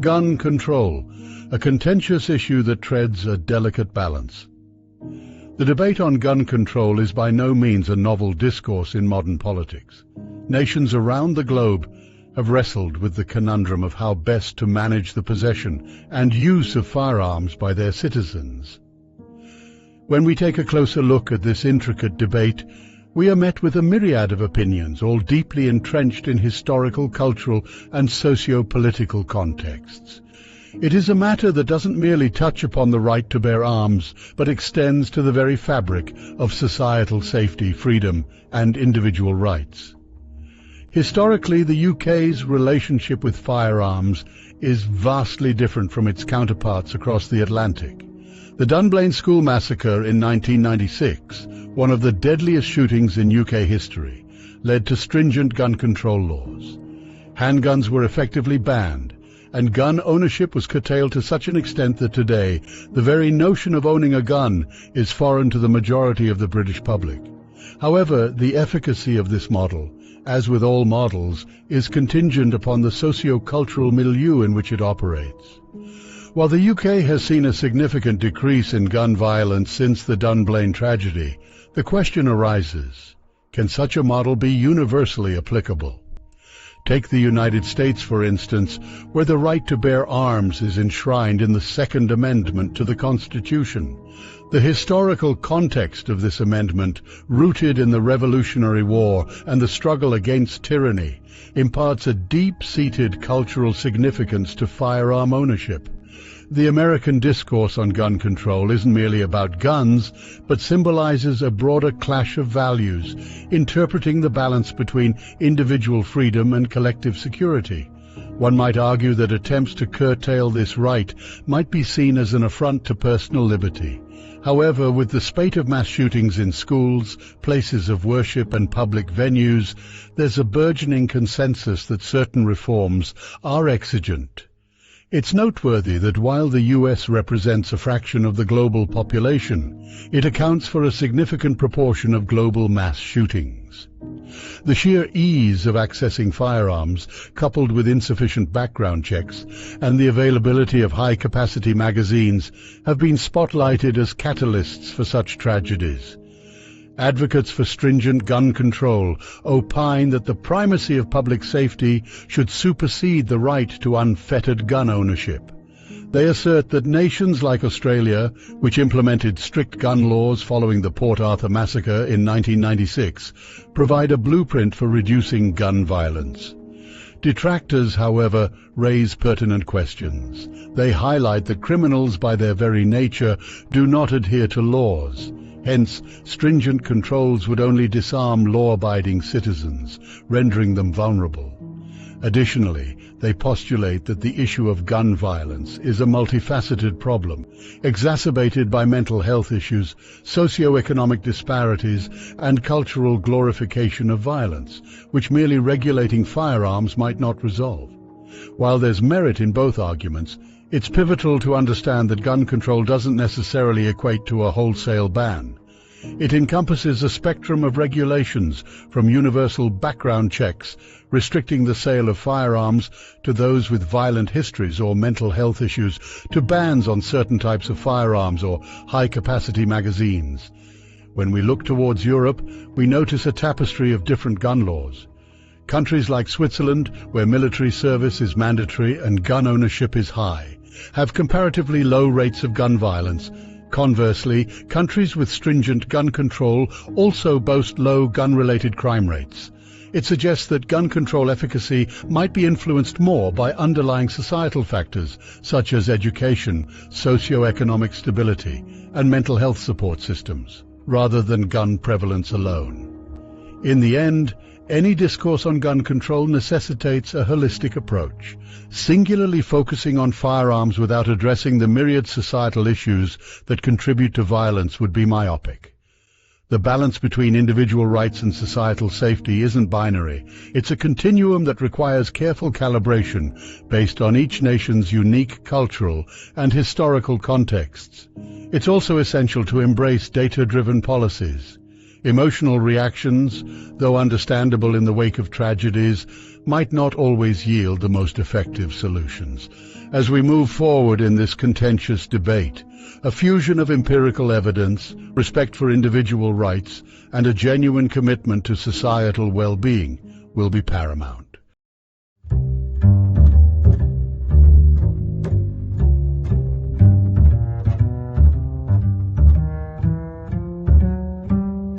Gun control, a contentious issue that treads a delicate balance. The debate on gun control is by no means a novel discourse in modern politics. Nations around the globe have wrestled with the conundrum of how best to manage the possession and use of firearms by their citizens. When we take a closer look at this intricate debate, we are met with a myriad of opinions, all deeply entrenched in historical, cultural, and socio-political contexts. It is a matter that doesn't merely touch upon the right to bear arms, but extends to the very fabric of societal safety, freedom, and individual rights. Historically, the UK's relationship with firearms is vastly different from its counterparts across the Atlantic. The Dunblane School Massacre in 1996, one of the deadliest shootings in UK history, led to stringent gun control laws. Handguns were effectively banned, and gun ownership was curtailed to such an extent that today the very notion of owning a gun is foreign to the majority of the British public. However, the efficacy of this model, as with all models, is contingent upon the socio-cultural milieu in which it operates. While the UK has seen a significant decrease in gun violence since the Dunblane tragedy, the question arises, can such a model be universally applicable? Take the United States, for instance, where the right to bear arms is enshrined in the Second Amendment to the Constitution. The historical context of this amendment, rooted in the Revolutionary War and the struggle against tyranny, imparts a deep-seated cultural significance to firearm ownership. The American discourse on gun control isn't merely about guns, but symbolizes a broader clash of values, interpreting the balance between individual freedom and collective security. One might argue that attempts to curtail this right might be seen as an affront to personal liberty. However, with the spate of mass shootings in schools, places of worship and public venues, there's a burgeoning consensus that certain reforms are exigent. It's noteworthy that while the US represents a fraction of the global population, it accounts for a significant proportion of global mass shootings. The sheer ease of accessing firearms, coupled with insufficient background checks and the availability of high-capacity magazines, have been spotlighted as catalysts for such tragedies. Advocates for stringent gun control opine that the primacy of public safety should supersede the right to unfettered gun ownership. They assert that nations like Australia, which implemented strict gun laws following the Port Arthur massacre in 1996, provide a blueprint for reducing gun violence. Detractors, however, raise pertinent questions. They highlight that criminals, by their very nature, do not adhere to laws. Hence, stringent controls would only disarm law-abiding citizens, rendering them vulnerable. Additionally, they postulate that the issue of gun violence is a multifaceted problem, exacerbated by mental health issues, socio-economic disparities, and cultural glorification of violence, which merely regulating firearms might not resolve. While there's merit in both arguments, it's pivotal to understand that gun control doesn't necessarily equate to a wholesale ban. It encompasses a spectrum of regulations, from universal background checks, restricting the sale of firearms to those with violent histories or mental health issues, to bans on certain types of firearms or high-capacity magazines. When we look towards Europe, we notice a tapestry of different gun laws. Countries like Switzerland, where military service is mandatory and gun ownership is high, have comparatively low rates of gun violence. Conversely, countries with stringent gun control also boast low gun-related crime rates. It suggests that gun control efficacy might be influenced more by underlying societal factors such as education, socio-economic stability, and mental health support systems, rather than gun prevalence alone. In the end, any discourse on gun control necessitates a holistic approach. Singularly focusing on firearms without addressing the myriad societal issues that contribute to violence would be myopic. The balance between individual rights and societal safety isn't binary. It's a continuum that requires careful calibration based on each nation's unique cultural and historical contexts. It's also essential to embrace data-driven policies. Emotional reactions, though understandable in the wake of tragedies, might not always yield the most effective solutions. As we move forward in this contentious debate, a fusion of empirical evidence, respect for individual rights, and a genuine commitment to societal well-being will be paramount.